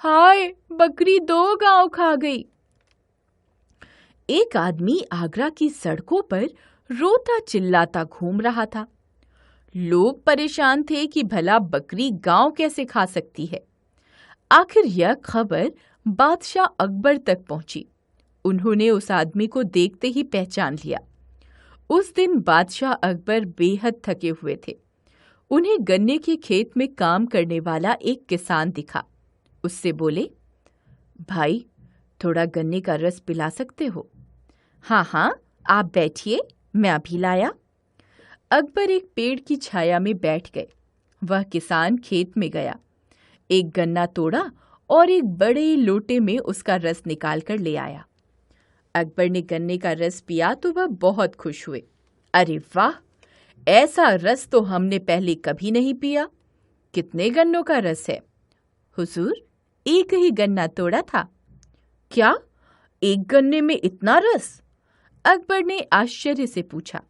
हाय, बकरी 2 गांव खा गई। एक आदमी आगरा की सड़कों पर रोता चिल्लाता घूम रहा था। लोग परेशान थे कि भला बकरी गांव कैसे खा सकती है। आखिर यह खबर बादशाह अकबर तक पहुंची। उन्होंने उस आदमी को देखते ही पहचान लिया। उस दिन बादशाह अकबर बेहद थके हुए थे। उन्हें गन्ने के खेत में काम करने वाला एक किसान दिखा। उससे बोले, भाई, थोड़ा गन्ने का रस पिला सकते हो? हाँ हाँ, आप बैठिए, मैं अभी लाया। अकबर एक पेड़ की छाया में बैठ गए। वह किसान खेत में गया, एक गन्ना तोड़ा और एक बड़े लोटे में उसका रस निकाल कर ले आया। अकबर ने गन्ने का रस पिया तो वह बहुत खुश हुए। अरे वाह, ऐसा रस तो हमने पहले कभी नहीं पिया। कितने गन्नों का रस है? हुजूर, एक ही गन्ना तोड़ा था। क्या, एक गन्ने में इतना रस? अकबर ने आश्चर्य से पूछा।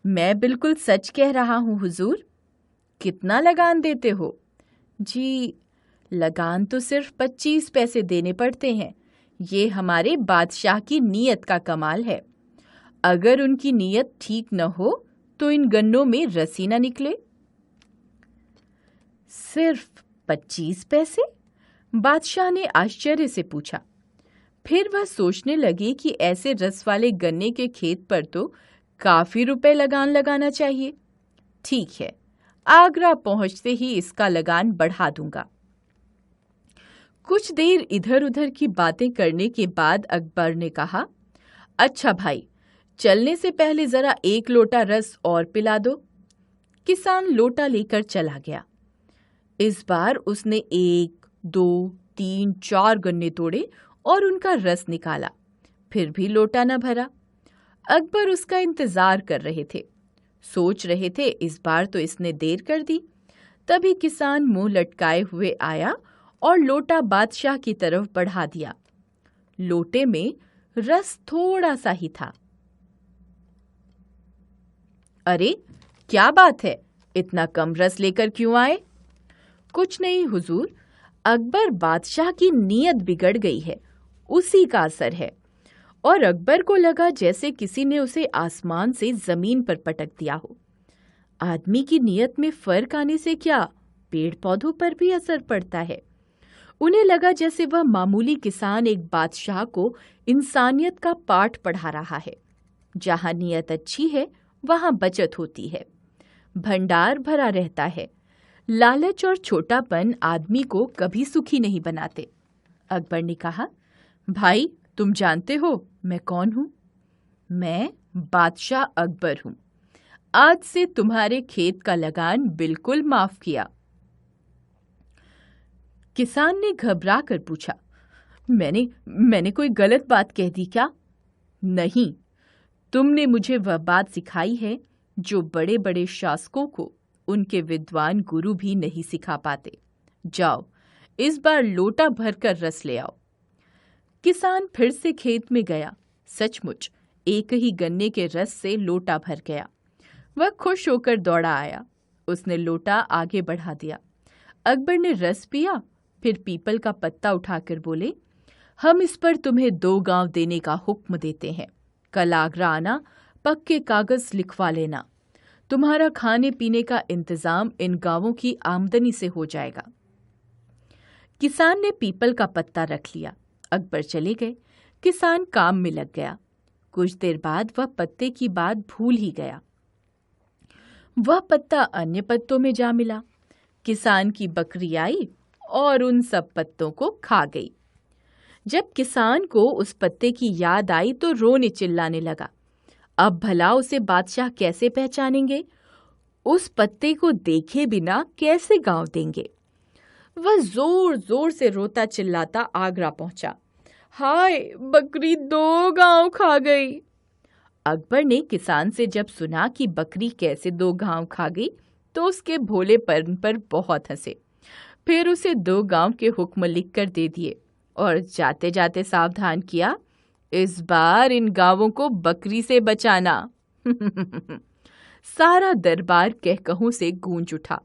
मैं बिल्कुल सच कह रहा हूँ हुजूर। कितना लगान देते हो? जी, लगान तो सिर्फ 25 पैसे देने पड़ते हैं। ये हमारे बादशाह की नीयत का कमाल है। अगर उनकी नीयत ठीक न हो तो इन गन्नों में रस ही न निकले। सिर्फ 25 पैसे? बादशाह ने आश्चर्य से पूछा। फिर वह सोचने लगे कि ऐसे रस वाले गन्ने के खेत पर तो काफी रुपए लगान लगाना चाहिए। ठीक है, आगरा पहुंचते ही इसका लगान बढ़ा दूंगा। कुछ देर इधर उधर की बातें करने के बाद अकबर ने कहा, अच्छा भाई, चलने से पहले जरा 1 लोटा रस और पिला दो। किसान लोटा लेकर चला गया। इस बार उसने 1, 2, 3, 4 गन्ने तोड़े और उनका रस निकाला। फिर भी लोटा न भरा। अकबर उसका इंतजार कर रहे थे। सोच रहे थे इस बार तो इसने देर कर दी। तभी किसान मुंह लटकाए हुए आया और लोटा बादशाह की तरफ बढ़ा दिया। लोटे में रस थोड़ा सा ही था। अरे, क्या बात है, इतना कम रस लेकर क्यों आए? कुछ नहीं हुजूर, अकबर बादशाह की नीयत बिगड़ गई है, उसी का असर है। और अकबर को लगा जैसे किसी ने उसे आसमान से जमीन पर पटक दिया हो। आदमी की नीयत में फर्क आने से क्या पेड़ पौधों पर भी असर पड़ता है। उन्हें लगा जैसे वह मामूली किसान एक बादशाह को इंसानियत का पाठ पढ़ा रहा है। जहां नीयत अच्छी है वहां बचत होती है, भंडार भरा रहता है। लालच और छोटापन आदमी को कभी सुखी नहीं बनाते। अकबर ने कहा, भाई, तुम जानते हो मैं कौन हूं? मैं बादशाह अकबर हूं। आज से तुम्हारे खेत का लगान बिल्कुल माफ किया। किसान ने घबरा कर पूछा, मैंने कोई गलत बात कह दी क्या? नहीं, तुमने मुझे वह बात सिखाई है जो बड़े बड़े शासकों को उनके विद्वान गुरु भी नहीं सिखा पाते। जाओ, इस बार लोटा भरकर रस ले आओ। किसान फिर से खेत में गया। सचमुच एक ही गन्ने के रस से लोटा भर गया। वह खुश होकर दौड़ा आया। उसने लोटा आगे बढ़ा दिया। अकबर ने रस पिया, फिर पीपल का पत्ता उठाकर बोले, हम इस पर तुम्हें 2 गांव देने का हुक्म देते हैं। कल आगरा आना, पक्के कागज लिखवा लेना। तुम्हारा खाने पीने का इंतजाम इन गांवों की आमदनी से हो जाएगा। किसान ने पीपल का पत्ता रख लिया। अकबर चले गए। किसान काम में लग गया। कुछ देर बाद वह पत्ते की बात भूल ही गया। वह पत्ता अन्य पत्तों में जा मिला। किसान की बकरी आई और उन सब पत्तों को खा गई। जब किसान को उस पत्ते की याद आई तो रोने चिल्लाने लगा। अब भला उसे बादशाह कैसे पहचानेंगे? उस पत्ते को देखे बिना कैसे गांव देंगे? वह जोर जोर से रोता चिल्लाता आगरा पहुंचा। हाय, बकरी 2 गांव खा गई। अकबर ने किसान से जब सुना कि बकरी कैसे 2 गांव खा गई तो उसके भोलेपन पर बहुत हंसे। फिर उसे 2 गांव के हुक्म लिख कर दे दिए और जाते जाते सावधान किया, इस बार इन गांवों को बकरी से बचाना। सारा दरबार कहकहों से गूंज उठा।